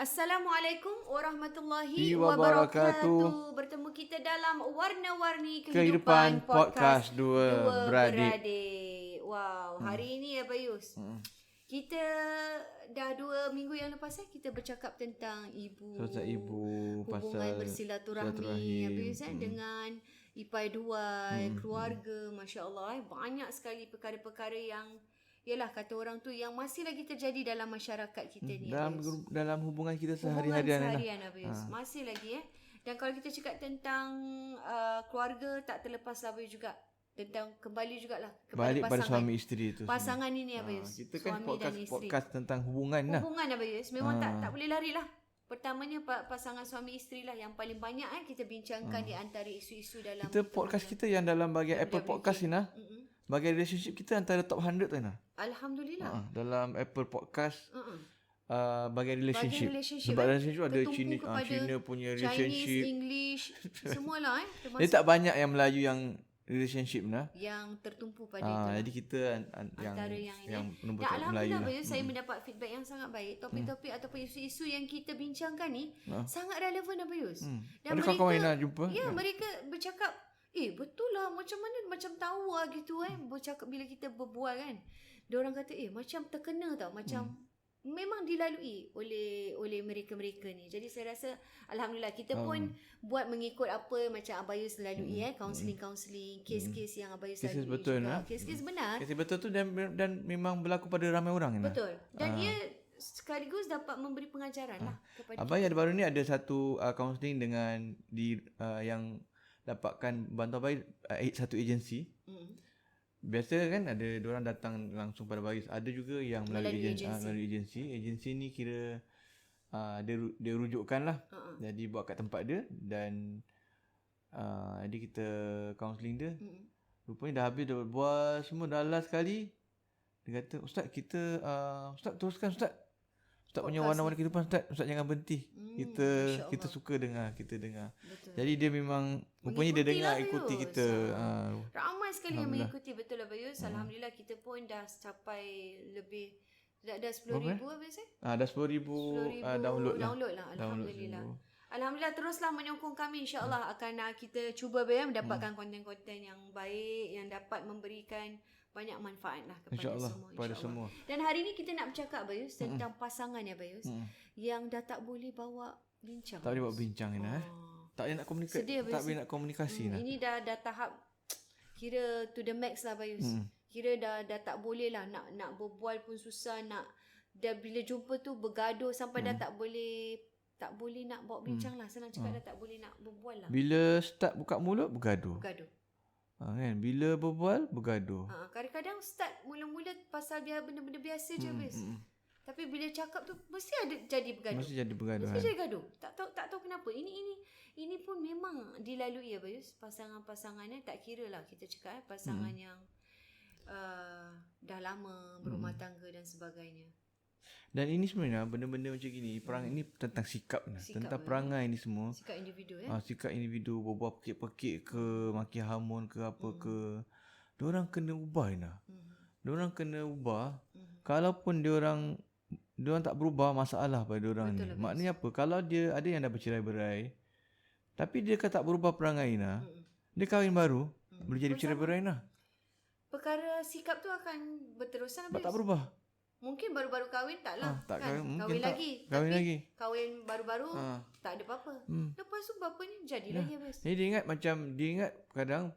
Assalamualaikum warahmatullahi Wabarakatuh. wabarakatuh. Bertemu kita dalam Warna-Warni Kehidupan Kehidupan Podcast Dua Beradik. Wow, hari ini Abayus, kita dah 2 minggu yang lepas kita bercakap tentang ibu, Sosok ibu, hubungan pasal bersilaturahmi Abayus dengan ipai duai, keluarga, masya-Allah banyak sekali perkara-perkara yang yalah kata orang tu yang masih lagi terjadi dalam masyarakat kita ni dalam hubungan kita hubungan sehari-harian. seharian Abayus. Masih lagi Dan kalau kita cakap tentang keluarga, tak terlepas Abayus juga tentang kembali jugalah kepada Balik pada pasangan. suami isteri tu. Pasangan ini Abayus. Kita kan Suami dan isteri. podcast tentang hubungan lah. Hubungan Abayus. Memang tak boleh lari lah. Pertamanya pasangan suami isteri lah yang paling banyak kita bincangkan di antara isu-isu dalam Kita podcast kita yang dalam bahagian Apple Podcast ni bahagian relationship kita antara top 100 tu nah. Alhamdulillah. Dalam Apple Podcast. Bahagian relationship. relationship, Sebab relationship ada tertumpu kepada Cina punya Chinese, relationship. English, semualah Dia tak banyak yang Melayu yang relationship nah. yang tertumpu pada itu. Jadi kita Antara yang nombor dan top Melayu alhamdulillah lah. saya mendapat feedback yang sangat baik. Topik-topik ataupun isu-isu yang kita bincangkan ni sangat relevan Abayus. Dan Ada kawan-kawan yang nak jumpa. mereka bercakap, betul lah, macam mana macam tahu lah gitu bercakap bila kita berbual kan. Diorang kata macam terkena tau, macam memang dilalui oleh mereka-mereka ni. Jadi saya rasa alhamdulillah kita pun buat mengikut apa macam Abayus lalui kaunseling, kes-kes yang Abayus lalui. Kes betul juga. Kes-kes benar. Kes betul tu dan memang berlaku pada ramai orang ni. Betul. Dan ia sekaligus dapat memberi pengajaran lah kepada Abai ada baru ni ada satu kaunseling dengan yang dapatkan bantuan Abai satu agensi. Biasa kan ada diorang datang langsung pada baris. Ada juga yang melalui agensi. Agensi ni kira dia rujukkan lah. Jadi buat kat tempat dia dan jadi kita kaunseling dia. Rupanya dah habis, dah buat semua, dah last sekali. Dia kata, Ustaz kita Ustaz teruskan Ustaz. Ustaz punya warna-warna kehidupan Ustaz jangan berhenti. Kita suka dengar, kita dengar. Betul. Jadi dia memang rupanya dia dengar ikuti kita. Ramai sekali yang mengikuti, betul lah Bayus. Alhamdulillah kita pun dah capai lebih dah 10,000 Bayus Dah 10,000 download lah. Alhamdulillah. Alhamdulillah, teruslah menyokong kami, insya-Allah akan kita cuba mendapatkan konten-konten yang baik yang dapat memberikan banyak manfaat lah kepada semua, semua. Dan hari ni kita nak bercakap Bayus tentang pasangan Bayus yang dah tak boleh bawa bincang. Tak boleh buat bincang ni Tak boleh nak komunikasi. Tak boleh nak komunikasi Ini dah tahap kira to the max lah Bayus. Kira dah tak boleh lah nak berbual pun susah, dah bila jumpa tu bergaduh sampai dah tak boleh nak bawa bincang lah. Senang cakap dah tak boleh nak berbual lah. Bila start buka mulut bergaduh. Kan bila berbual bergaduh. Kadang-kadang start mula-mula pasal benda-benda biasa je Bayus. Tapi bila cakap tu mesti ada jadi bergaduh. Mesti jadi bergaduh. Mesti jadi gaduh. Tak tahu kenapa. Ini pun memang dilalui Bayus. Pasangan-pasangan tak kira lah kita cakap pasangan yang dah lama berumah tangga dan sebagainya. Dan ini sebenarnya benda-benda macam gini, perang ini tentang sikap tentang perangai ni semua. Sikap individu sikap individu, berbual pekik-pekik ke, maki hamun ke apa ke. Diorang kena ubah Diorang kena ubah. Kalaupun diorang tak berubah, masalah pada diorang ni. Maknanya apa? Kalau dia ada yang dah bercerai-berai, tapi dia tak berubah perangai dia kahwin baru, boleh jadi bercerai-berai Perkara sikap tu akan berterusan tak berubah. Mungkin baru-baru kahwin taklah. Kahwin lagi. Kahwin baru-baru tak ada apa-apa. Lepas tu bapa ni jadi lagi habis. Jadi dia ingat kadang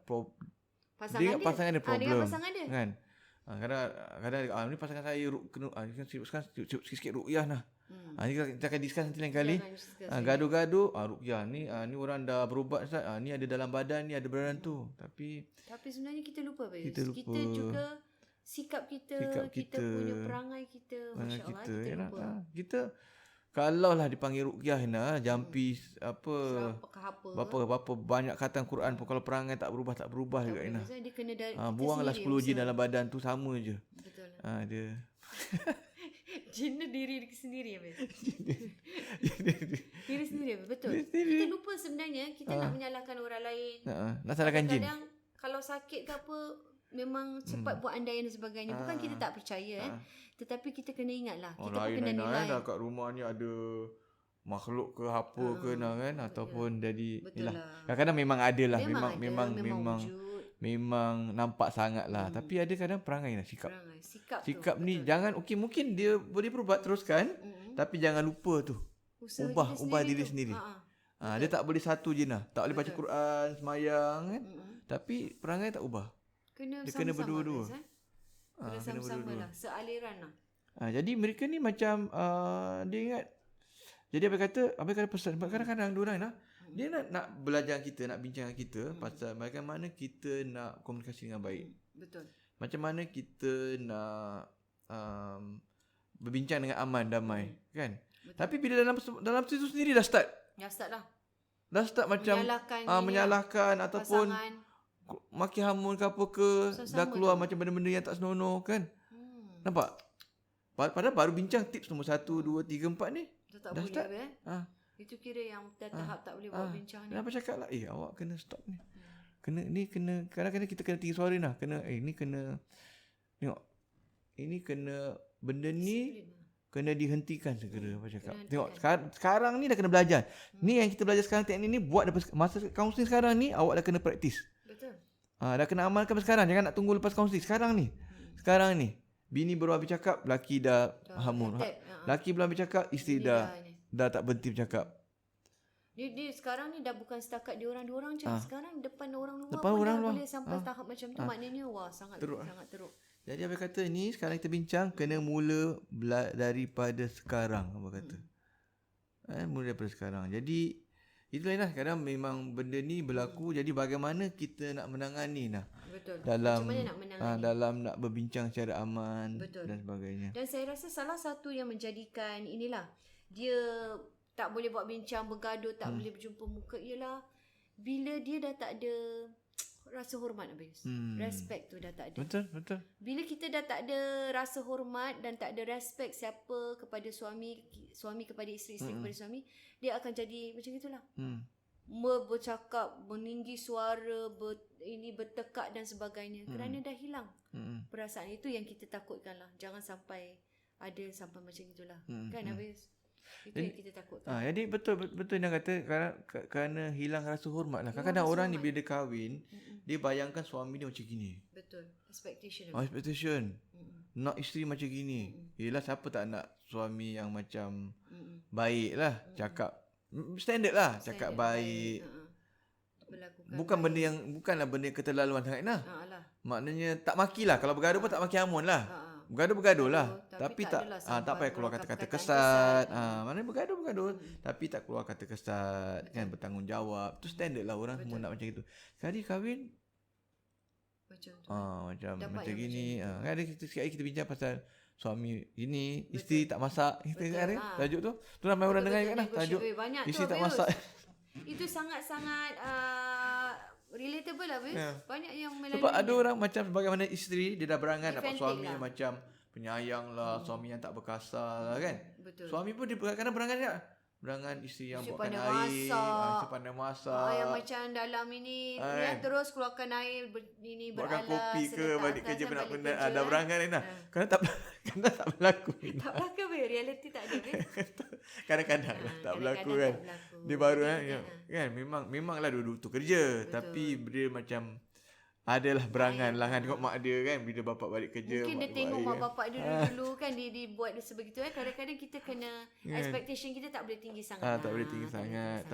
pasangan dia problem. Dengan pasangan dia. Kan? Kadang ni pasangan saya kena sekarang sikit-sikit ruqyah lah. Ni kita akan discuss nanti lain kali. Gaduh-gaduh ruqyah ni orang dah berubat Ustaz. Ni ada dalam badan, ni ada badan tu. Tapi sebenarnya kita lupa Bayus. Kita juga sikap kita punya perangai kita, masya-Allah kita lupa. Kita kalau lah dipanggil ruqyah jampi berapa banyak khatam Quran pun kalau perangai tak berubah juga dia kena buanglah 10 jin dalam badan tu sama je. Betul. Dia jin diri sendiri diri sendiri betul. Kita lupa sebenarnya kita nak menyalahkan orang lain. Nak salahkan jin. Kadang kalau sakit ke apa memang cepat buat andaian dan sebagainya. Bukan kita tak percaya tetapi kita kena ingatlah kita pun kena nilai. Dah kat rumah ni ada makhluk ke apa ke nah kan, ataupun jadi Betul yalah. lah. Kadang-kadang memang ada lah, Memang memang wujud. nampak sangat lah. Tapi ada kadang perangai lah, sikap. Perangai. Sikap Sikap tu. ni jangan, okey mungkin dia boleh berubat teruskan, tapi jangan lupa tu. Usaha Ubah kita diri tu. sendiri. Ha. Dia tak boleh satu je lah. Tak boleh baca Betul. Quran, semayang kan. Tapi perangai tak ubah. Kena Dia sama-sama. kena berdua-dua. Kena sama-sama lah. Sealiran lah. Jadi mereka ni macam dia ingat. Jadi apa kata pesan. Kadang-kadang diorang dia nak belajar kita, nak bincang dengan kita pasal bagaimana kita nak komunikasi dengan baik. Betul. Macam mana kita nak berbincang dengan aman, damai, kan? Betul. Tapi bila dalam situ sendiri dah start. Dah start macam menyalahkan ataupun maki hamun ke apa ke, dah keluar macam benda-benda yang tak senonoh kan. Nampak? Padahal baru bincang tips nombor 1, 2, 3, 4 ni. Tak dah boleh start. Itu kira yang tahap tak boleh buat bincang ni. Kenapa cakap lah, awak kena stop ni. Kena kadang-kadang kita kena tinggi suara lah. Ni kena tengok. Ini kena benda ni kena dihentikan segera apa cakap. Tengok sekarang ni dah kena belajar. Ni yang kita belajar sekarang, teknik ni buat masa kaunseling sekarang ni awak dah kena praktis. Betul. Dah kena amalkan sekarang, jangan nak tunggu lepas kaunseling. Sekarang ni. Sekarang ni. Bini baru habis cakap, laki dah hamun. Laki belum habis cakap, isteri dah tak berhenti bercakap. Dia sekarang ni dah bukan setakat diorang je. Sekarang depan orang luar depan pun orang dah luar. boleh sampai tahap macam tu. Maknanya sangat teruk. Jadi apa kata ni sekarang kita bincang kena mula daripada sekarang apa kata. Mula daripada sekarang. Jadi itulah lah, kadang memang benda ni berlaku. Jadi bagaimana kita nak menangani lah. Betul. Dalam macam mana nak menangani? dalam nak berbincang secara aman. Betul. Dan sebagainya. Dan saya rasa salah satu yang menjadikan inilah dia tak boleh buat bincang, bergaduh, tak boleh berjumpa muka ialah bila dia dah tak ada rasa hormat, Abis. Respect tu dah tak ada. Betul. Bila kita dah tak ada rasa hormat dan tak ada respect siapa kepada suami kepada isteri kepada suami, dia akan jadi macam itulah. Bercakap, meninggi suara, bertekak dan sebagainya. Kerana dah hilang perasaan itu yang kita takutkan lah. Jangan sampai ada sampai macam itulah. Kan Abis? Itu yang kita takutkan. Jadi betul yang kata kerana hilang rasa hormat lah. Kadang-kadang orang ni bila dia kahwin, dia bayangkan suami dia macam gini. Betul. Expectation. Nak isteri macam gini. Yelah, siapa tak nak suami yang macam baik lah. Cakap standard lah. Cakap baik. Bukanlah benda yang keterlaluan sangat lah. Maknanya tak maki lah. Kalau bergaduh pun tak maki hamun lah. Bergaduh lah. Tapi tak payah keluar kata-kata kesat. Maknanya bergaduh. Tapi tak keluar kata kesat. Kan, bertanggungjawab. Tu standard lah, orang semua nak macam itu. Sekali kahwin macam gini. Ada sekali kita bincang pasal suami ini, isteri tak masak. Kita kan tajuk tu. Tu ramai orang dengar kan lah. Tajuk isteri tak masak. Itu sangat-sangat relatable lah, Bis. Banyak yang melalui. Sebab ada orang macam bagaimana isteri dia dah berangan dapat suami yang macam penyayang lah, suami yang tak berkasar lah kan. Betul. Suami pun dia kadang berangan dia. Berangan isteri yang buatkan air, isteri pandai masak. Yang macam dalam ini terus keluarkan air buatkan beralas. Kopi ke balik kerja nak penat. Dah kan? berangan ni lah. Kerana tak berlaku. Tak berlaku, reality tak ada. Kadang-kadang lah tak berlaku kan. Dia baru kan memanglah dulu tu kerja. Betul. Tapi dia macam adalah berangan lah kan. Tengok mak dia kan bila bapak balik kerja. Mungkin dia tengok mak bapak dia dulu kan dia buat sebegitu kan. Kadang-kadang kita kena expectation kita tak boleh tinggi sangat. Tak boleh tinggi sangat.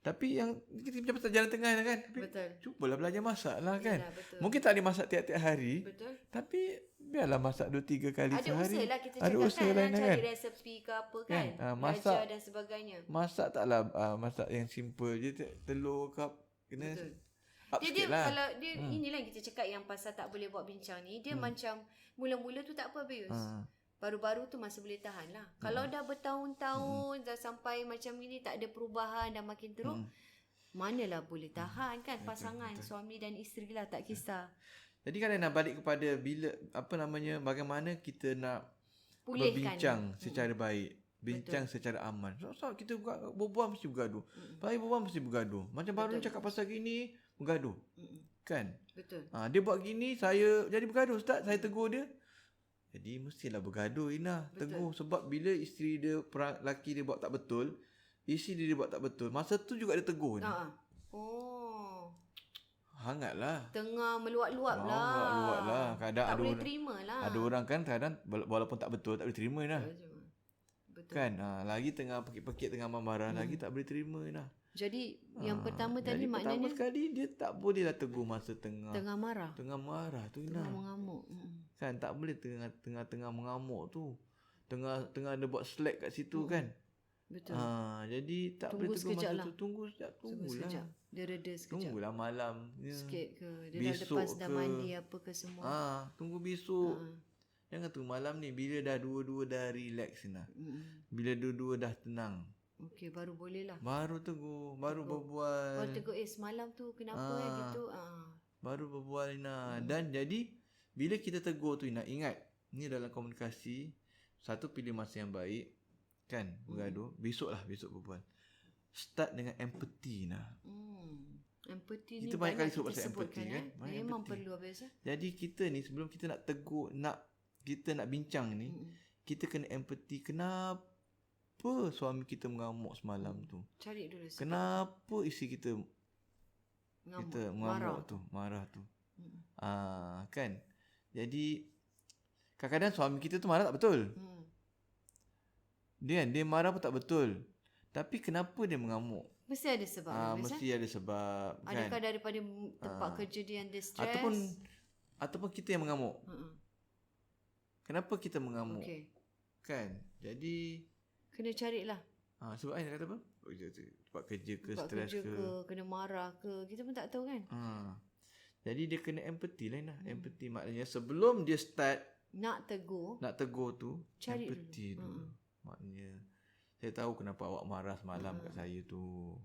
Tapi yang kita macam pasal jalan tengah lah kan. Betul. Cubalah belajar masak lah kan. Betul. Mungkin tak boleh masak tiap-tiap hari. Betul. Tapi biarlah masak 2-3 kali sehari. Ada usaha lah kita ada usaha lain cari kan. resepi ke apa kan. Masak dan sebagainya. Masak taklah masak yang simple je. Telur kap kena up dia lah. Kalau dia inilah yang kita cakap yang pasal tak boleh buat bincang ni. Dia macam mula-mula tu tak apa Bius. Baru-baru tu masih boleh tahan lah. Kalau dah bertahun-tahun dah sampai macam ni tak ada perubahan dah makin teruk. Manalah boleh tahan kan pasangan suami dan isteri lah, tak kisah. Jadi kan nak balik kepada bila bagaimana kita nak berbincang secara baik, bincang secara aman. So kita berbual mesti bergaduh. Baik berbual mesti bergaduh. Macam baru cakap pasal gini bergaduh. Kan? Betul. Dia buat gini saya jadi bergaduh. Ustaz, saya tegur dia. Jadi mestilah bergaduh Ina. Betul. Tegur. Sebab bila isteri dia, lelaki dia buat tak betul, isteri dia buat tak betul, masa tu juga dia tegur ni. Oh. Hangatlah. Tengah meluap-luap lah. Meluap lah. Kadang tak ada boleh orang, terima lah. ada orang kan kadang walaupun tak betul tak boleh terima Ina. Betul. Kan? Lagi tengah pekik-pekik tengah marah, lagi tak boleh terima Ina. Jadi yang pertama tadi Pertama maknanya sekali dia tak bolehlah tegur masa tengah marah. Tengah marah tu Ina. Tengah mengamuk. Kan tak boleh tengah mengamuk tu. Tengah ada buat slack kat situ kan. Betul. Jadi tak Tunggu boleh tegur sekejap masa lah. tu. Tunggulah. Dia reda sekejap. Tunggulah malam. Sikit ke. Dia Besok dah lepas dah ke. mandi apa ke semua. Tunggu besok. Jangan tunggu malam ni. Bila dah dua-dua dah relax Ina. Bila dua-dua dah tenang. Okey, baru boleh lah. Baru tegur. Baru berbual. Baru tegur, semalam tu kenapa gitu. Baru berbual Ina. Dan jadi bila kita tegur tu Ina, ingat ni dalam komunikasi, satu pilih masa yang baik kan, bergaduh. Besok berbual. Start dengan empathy Ina. Empathy Kita ni banyak kali sebut kita pasal empathy kan. Memang empathy. perlu habis. Jadi kita ni sebelum kita nak tegur, kita nak bincang ni, kita kena empathy. Kenapa suami kita mengamuk semalam tu? Cari dulu sikit. Kenapa isteri kita mengamuk marah tu? Kan. Jadi kadang-kadang suami kita tu marah tak betul. Dia marah pun tak betul. Tapi kenapa dia mengamuk? Mesti ada sebab. Mesti ada sebab kan. Adakah daripada tempat kerja dia yang dia stres? Ataupun kita yang mengamuk. Kenapa kita mengamuk? Okey. Kan. Jadi kena carilah. Sebab Ain kata apa? Tempat kerja ke, stres ke, kena marah ke, kita pun tak tahu kan. Jadi dia kena empathy lah. Empathy maknanya sebelum dia start nak tegur tu, cari empathy dulu. Maknanya saya tahu kenapa awak marah semalam kat saya tu.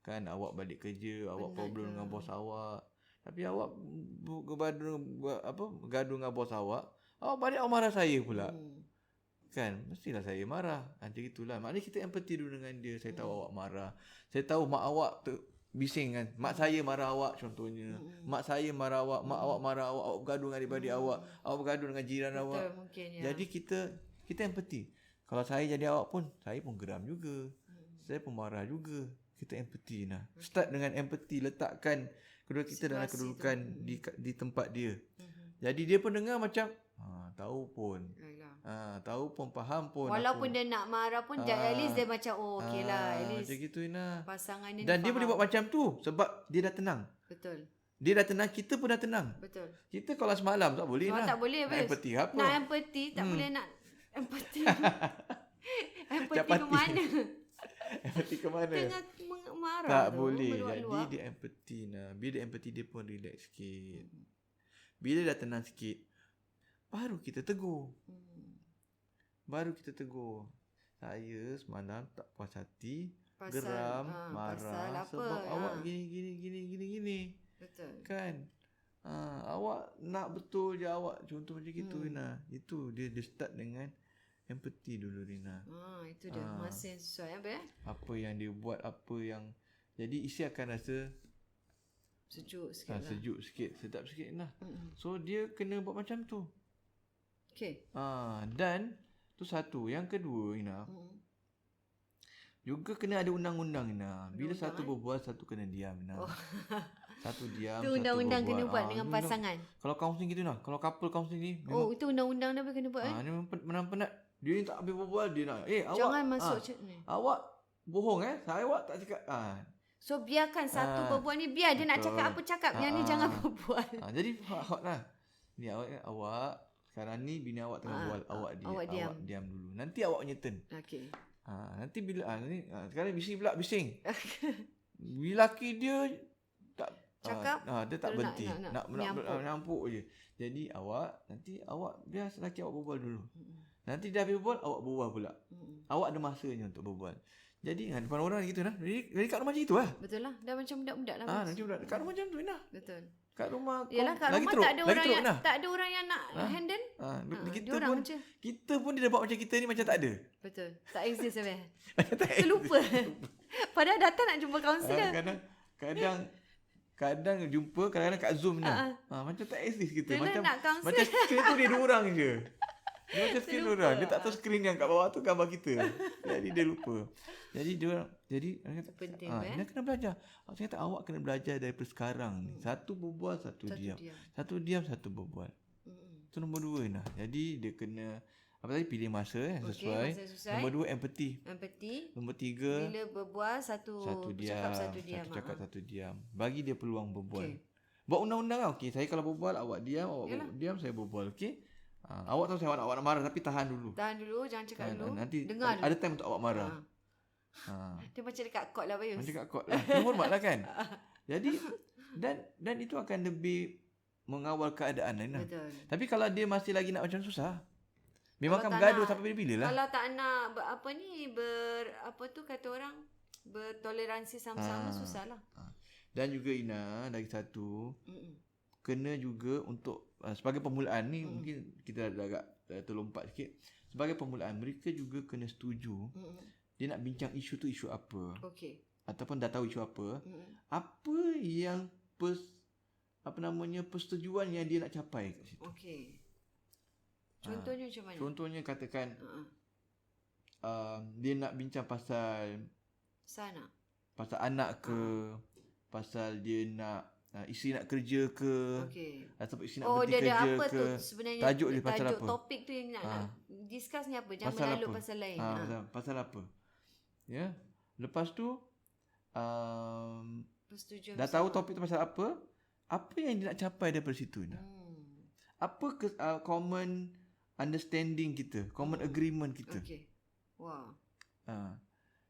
Kan awak balik kerja, awak problem dengan bos awak. Tapi awak gaduh dengan bos awak balik awak marah saya pula. Kan, mestilah saya marah. Macam itulah. Maknanya kita empathy dulu dengan dia. Saya tahu awak marah. Saya tahu mak awak bising kan. Mak saya marah awak contohnya. Mak saya marah awak, mak awak marah awak, awak bergaduh dengan adik-adik awak, awak bergaduh dengan jiran awak. Mungkin, ya. Jadi kita empathy. Kalau saya jadi awak pun, saya pun geram juga. Saya pun marah juga. Kita empathy nah. Start dengan empathy, letakkan kedua kita dalam kedudukan di tempat dia. Jadi dia pun dengar macam tahu pun. Tahu pun, faham pun. Walaupun dia nak marah pun at least dia macam okeylah, at least macam gitu Ina. pasangan ni Dan dia boleh buat macam tu sebab dia dah tenang. Betul. Dia dah tenang, kita pun dah tenang. Betul. Kita kalau semalam tak boleh Kalau lah. tak boleh nak empathy apa? Nak empathy tak boleh nak empathy. Empathy ke Capati. mana? Empathy ke mana? Tengah marah Tak tu, boleh. meluap-luap. Jadi dia empathy nah. Bila dia empathy dia pun relax sikit. Bila dah tenang sikit, baru kita tegur. Saya semalam tak puas hati, geram, marah sebab awak gini. Betul. Kan? Awak nak betul je awak. Contoh macam gitu Rina. Itu dia start dengan empathy dulu Rina. Itu dia masa yang sesuai apa yang dia buat, apa yang jadi isi akan rasa sejuk sikit lah. Sejuk sikit, sedap sikit lah. So dia kena buat macam tu. Okay. Dan tu satu. Yang kedua Ina, juga kena ada undang-undang Ina. Bila satu berbual, satu kena diam Ina. Satu diam, itu undang-undang kena buat dengan pasangan. Kalau counselling gitu Ina, kalau couple counselling ni memang, itu undang-undang dah kena buat ni memang penat. Dia ni tak habis berbual, dia nak jangan awak masuk ni. Awak bohong saya awak tak cakap. So biarkan satu berbual ni, biar dia nak cakap apa cakap, yang ni jangan berbual. Jadi hot lah. Ni awak sekarang ni bini awak tengah bual, awak diam dulu. Nanti awak punya turn. Okey. Nanti bila sekarang pula bising. Bila laki dia tak cakap, dia tak berhenti. Nak menyampuk je. Jadi nanti awak biar laki awak berbual dulu. Nanti dah berbual, awak berbual pula. Awak ada masanya untuk berbual. Jadi depan orang gitu nah. Jadi kat rumah macam itu lah. Betul lah. Dah macam budak-budak lah. Nanti budak kat rumah macam tu nah. Betul. Kat rumah yalah, kat rumah tak ada orang yang nak handle. Kita pun dia dah buat macam kita ni macam tak ada. Betul. Tak exist sampai. Terlupa. Padahal datang nak jumpa kaunselor. Kadang jumpa, kadang-kadang kat Zoom ni. Macam tak exist kita. Macam kita tu dia 2 orang je. Dia macam skrin Terlupa. orang. Dia tak tahu skrin yang kat bawah tu gambar kita. Jadi dia lupa. Jadi dia kata, Penting dia kena belajar. Saya kata awak kena belajar daripada sekarang ni. Satu berbual, satu diam. Satu diam, satu berbual. Itu nombor 2 nah. Jadi dia kena apa tadi, pilih masa sesuai. Nombor 2 empathy. Nombor 3 bila berbual satu diam, satu diam. Satu cakap satu diam. Bagi dia peluang berbual. Buat undang-undang lah. Okey, saya kalau berbual awak diam, diam saya berbual. Okey. Awak tahu saya awak nak marah tapi tahan dulu. Jangan cakap dulu. Nanti dengar ada time untuk awak marah. Dia macam dekat court lah Bayus. Macam dekat court lah. Kena hormat lah kan. Jadi dan itu akan lebih mengawal keadaan lain lah. Betul. Tapi kalau dia masih lagi nak macam susah, memang Kalau akan tak bergaduh nak- sampai bila-bila lah. Kalau tak nak apa tu kata orang, bertoleransi sama-sama, susah lah. Dan juga Ina, lagi satu, kena juga untuk sebagai permulaan ni mungkin kita dah agak terlompat sikit. Sebagai permulaan, mereka juga kena setuju dia nak bincang isu tu isu apa. Okey. Ataupun dah tahu isu apa. Apa yang persetujuan yang dia nak capai kat situ. Okey. Contohnya macam mana? Contohnya katakan dia nak bincang pasal anak ke, pasal dia nak isteri nak kerja ke, ataupun isteri nak berhenti kerja apa ke. tu sebenarnya? Tajuk dia pasal apa? Topik tu yang nak discuss ni apa? Jangan Pasal menalut apa? pasal lain. Pasal apa? Ya. Lepas tu Persetujuan dah tahu topik tu pasal apa yang dia nak capai daripada situ ni? Apa common understanding kita, common agreement kita? Okey. Wah.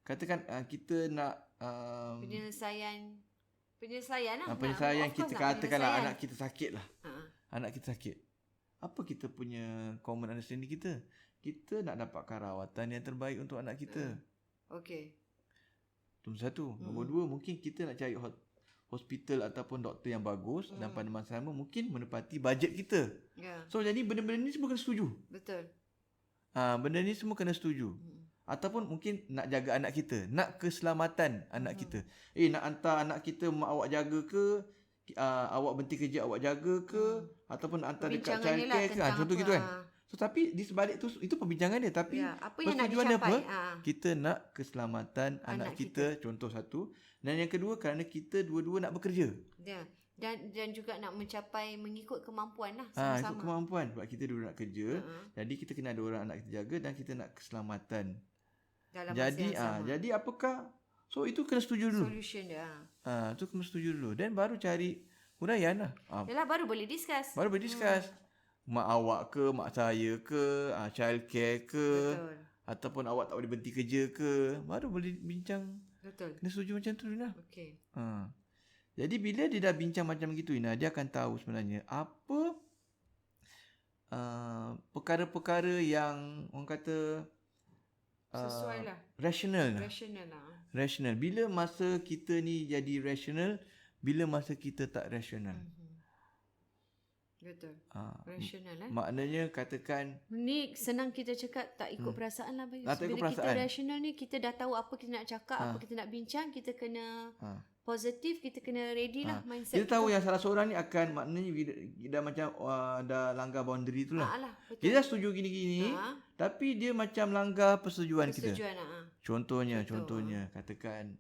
Katakan kita nak Penyelesaian lah. penyelesaian Of kita, course lah, katakanlah penyelesaian. anak kita sakit lah. Anak kita sakit. Apa kita punya common understanding kita? Kita nak dapatkan rawatan yang terbaik untuk anak kita. Okey. Nombor 1. Nombor 2, mungkin kita nak cari hospital ataupun doktor yang bagus dan pada masa sama mungkin menepati bajet kita. So jadi benda-benda ni semua kena setuju. Betul. Benda ni semua kena setuju. Ataupun mungkin nak jaga anak kita, nak keselamatan anak kita. Nak hantar anak kita mak awak jaga ke, awak berhenti kerja awak jaga ke, ataupun hantar dekat childcare ke, contoh gitu kan. So tapi di sebalik tu itu perbincangan dia, tapi apa yang nak persetujuan dia dicapai? apa? Kita nak keselamatan anak kita, contoh satu. Dan yang kedua, kerana kita dua-dua nak bekerja. Dan juga nak mencapai mengikut kemampuan lah Ikut sama-sama. kemampuan sebab kita dua nak kerja. Jadi kita kena ada orang anak kita jaga dan kita nak keselamatan. Dalam masa yang sama. Jadi apakah itu kena setuju dulu. Solution dia. Tu kena setuju dulu dan baru cari huraian lah. Yalah, baru boleh discuss. Mak awak ke, mak saya ke, childcare ke, Betul. ataupun awak tak boleh berhenti kerja ke, baru boleh bincang. Betul. Kena setuju macam tu Ina. Okey. Jadi bila dia dah bincang macam gitu Ina, dia akan tahu sebenarnya apa perkara-perkara yang orang kata Sesuai lah. Rational. Bila masa kita ni jadi rational, bila masa kita tak rational. Betul. Rational Maknanya katakan ni senang kita cakap tak ikut perasaan lah Bayus. Tak ikut Bila perasaan. kita rational ni, kita dah tahu apa kita nak cakap, apa kita nak bincang, kita kena positif, kita kena ready lah mindset. kita tahu yang salah seorang ni akan maknanya dia macam dah langgar boundary tu lah. Betul. Dia dah setuju gini-gini, tapi dia macam langgar persetujuan kita. Contohnya katakan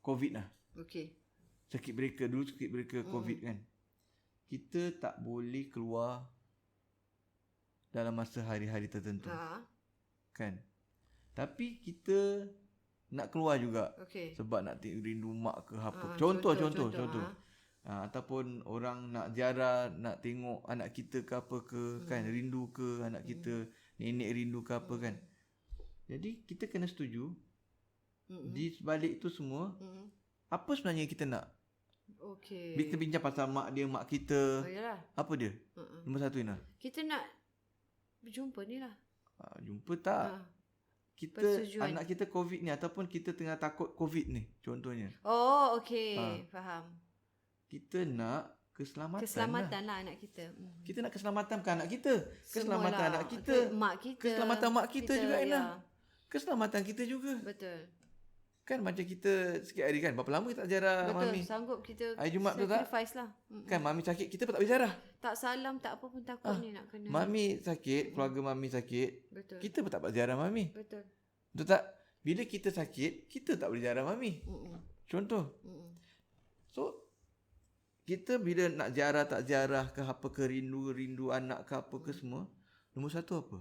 COVID lah. Okey. Circuit breaker COVID kan. Kita tak boleh keluar dalam masa hari-hari tertentu. Kan? Tapi kita nak keluar juga. Sebab nak rindu mak ke apa. Contoh. Ataupun orang nak ziarah, nak tengok anak kita ke apa ke, kan, rindu ke anak kita, nenek rindu ke apa kan. Jadi kita kena setuju. Di sebalik itu semua, apa sebenarnya kita nak? Kita bincang pasal mak dia, mak kita. Apa dia? Nombor 1 Ina. Kita nak berjumpa ni lah. Jumpa tak? Kita anak kita COVID ni ataupun kita tengah takut COVID ni contohnya. Faham. Kita nak keselamatan lah anak kita. Kita nak keselamatan bukan anak kita. Keselamatan anak kita. Mak kita. Keselamatan mak kita juga Ina. Keselamatan kita juga. Betul. Kan macam kita sikit hari kan, berapa lama kita tak ziarah Betul, mami? sanggup kita Hari Jumaat tu tak? sacrifice lah. Kan mami sakit, kita pun tak boleh ziarah. Tak salam, tak apa pun takut ni nak kena. Mami sakit, keluarga mami sakit, Betul. kita pun tak dapat ziarah mami. Betul. Betul tak? Bila kita sakit, kita tak boleh ziarah mami. Contoh. So, kita bila nak ziarah tak ziarah ke apa ke, rindu anak ke apa ke semua, nombor satu apa?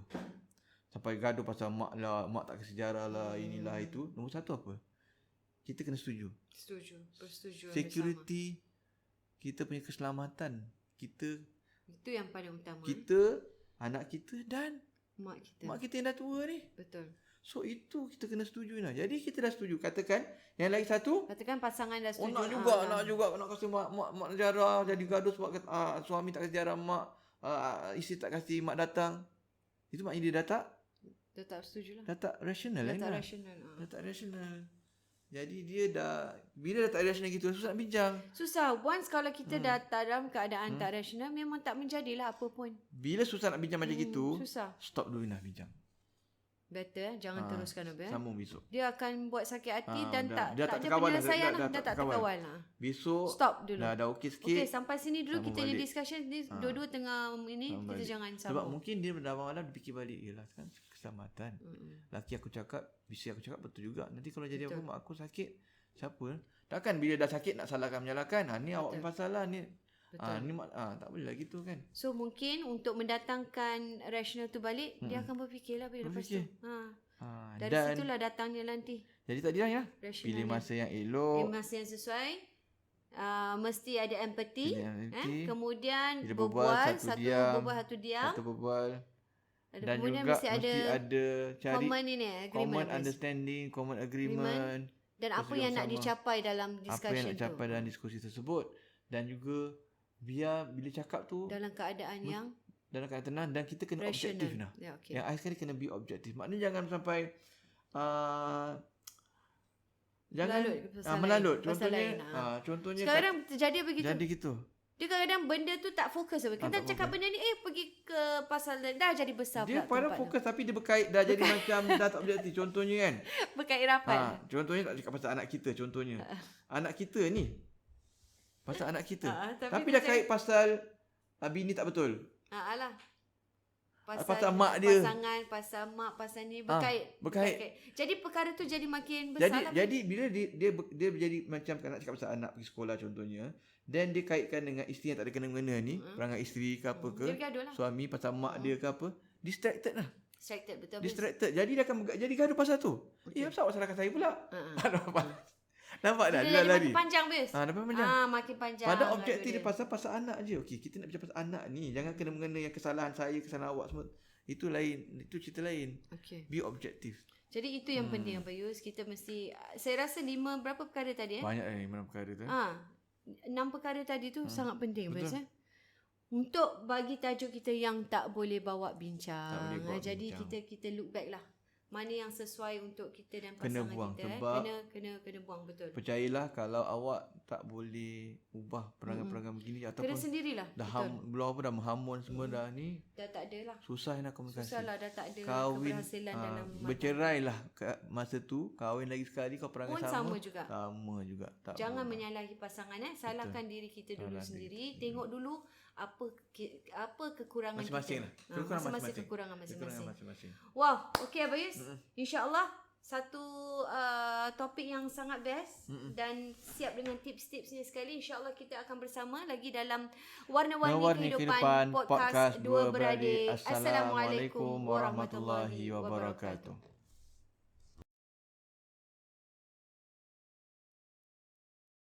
Sampai gaduh pasal mak lah, mak tak kasi ziarah lah, inilah itu. Nombor satu apa? Kita kena setuju. Persetujuan Security, kita punya keselamatan. Kita, itu yang paling utama. kita, anak kita dan mak kita. mak kita yang dah tua ni. Betul. So itu kita kena setuju lah. Jadi kita dah setuju. Katakan yang lagi satu, Katakan pasangan dah setuju. nak juga nak kasi mak ziarah, jadi gaduh sebab suami tak kasi ziarah mak, isteri tak kasi mak datang. Itu maknanya dia Dia tak setuju lah. dah tak rasional Dah kan? tak rasional. Dah tak rasional. Jadi dia dah, bila dah tak rasional gitu, susah nak bincang. Susah. Once kalau kita dah dalam keadaan tak rasional, memang tak menjadilah apa pun. Bila susah nak bincang macam gitu, Susah. stop dulu nak bincang. Better, jangan teruskan Abel. Sambung besok. Dia akan buat sakit hati dan dah tak ada terkawal penyelesaian dah, lah. Dah tak terkawal. terkawal lah. Besok Stop dulu. dah okey sikit. Okay, sampai sini dulu sambung kita ni balik. discussion ni. Dua-dua tengah ini, Sambung kita balik. jangan Sebab sambung. mungkin dia dah malam dia fikir balik. Yelah kan keselamatan. Laki aku cakap, isteri aku cakap betul juga. Nanti kalau jadi apa, mak aku sakit, siapa? Takkan bila dah sakit nak salahkan menyalahkan. Ni awak punya pasal lah ni. Ni tak boleh lah gitu kan. So mungkin untuk mendatangkan rasional tu balik, dia akan berfikirlah bila lepas tu. Dari situlah datangnya nanti. Jadi tadi lah ya. Rasional Pilih dia. masa yang elok. Pilih masa yang sesuai. Mesti ada empathy. Empathy. Kemudian Bila berbual, satu diam. satu diam. Satu berbual. Dan kemudian juga mesti ada cari common ini, agreement. common understanding, common agreement. Dan apa yang nak dicapai dalam discussion apa yang nak tu. dicapai dalam diskusi tersebut. Dan juga biar bila cakap tu Dalam keadaan yang dalam keadaan tenang, dan kita kena rational. objektif lah. Ya, okay. Yang akhir sekali kena be objektif. Maknanya jangan sampai melalut. Contohnya Sekarang terjadi begitu. jadi gitu. Dia kadang-kadang benda tu tak fokus. Kita cakap benda ni pergi ke pasal dah jadi besar Dia pula. pada fokus tapi dia berkait dah jadi macam dah tak objektif. Contohnya kan. Berkait rapat. Contohnya tak cakap pasal anak kita contohnya. Anak kita ni. Pasal anak kita. Tapi dah kait pasal bini tak betul. Alah. Pasal mak dia. Pasangan, pasal mak, pasal ni berkait. Jadi perkara tu jadi makin besar. Jadi bila dia jadi macam nak cakap pasal anak pergi sekolah contohnya, dan dia kaitkan dengan isteri yang tak ada kena-mengena ni, perangai isteri ke apa ke, suami pasal mak dia ke apa, distracted lah. Distracted. Jadi dia akan jadi gaduh pasal tu. Kenapa awak salahkan saya pula? Nampak dah dia lari. Makin panjang bes. Nampak panjang. Makin panjang. Pada objektif dia pasal anak je. Okey, kita nak bicara pasal anak ni. Jangan kena mengena yang kesalahan saya, kesalahan awak semua. Itu lain. Itu cerita lain. Okey. Be objektif. Jadi itu yang penting Abang Yus. Kita mesti, saya rasa 5 berapa perkara tadi Banyak 5 perkara tu. 6 perkara tadi tu sangat penting bes untuk bagi tajuk kita yang tak boleh bawa bincang. Jadi kita look back lah. Mana yang sesuai untuk kita dan pasangan kena buang, kita. sebab Kena buang, betul. Percayalah kalau awak tak boleh ubah perangai-perangai begini ataupun kena sendirilah. Belum apa dah menghamun semua dah ni. Dah tak ada lah. Susah nak komunikasi. Susah lah, dah tak ada keberhasilan dalam bercerailah masa tu, kahwin lagi sekali kau perangai sama juga. Sama juga. Jangan menyalahi pasangan salahkan diri kita dulu sendiri. Tengok dulu apa kekurangan masing-masing kita. Masing-masing kekurangan masing-masing. Wow, wow, okey Abang Yus. InsyaAllah satu topik yang sangat best dan siap dengan tips-tipsnya sekali. InsyaAllah kita akan bersama lagi dalam Warna-Warni Kehidupan Podcast Dua Beradik. Assalamualaikum warahmatullahi wabarakatuh.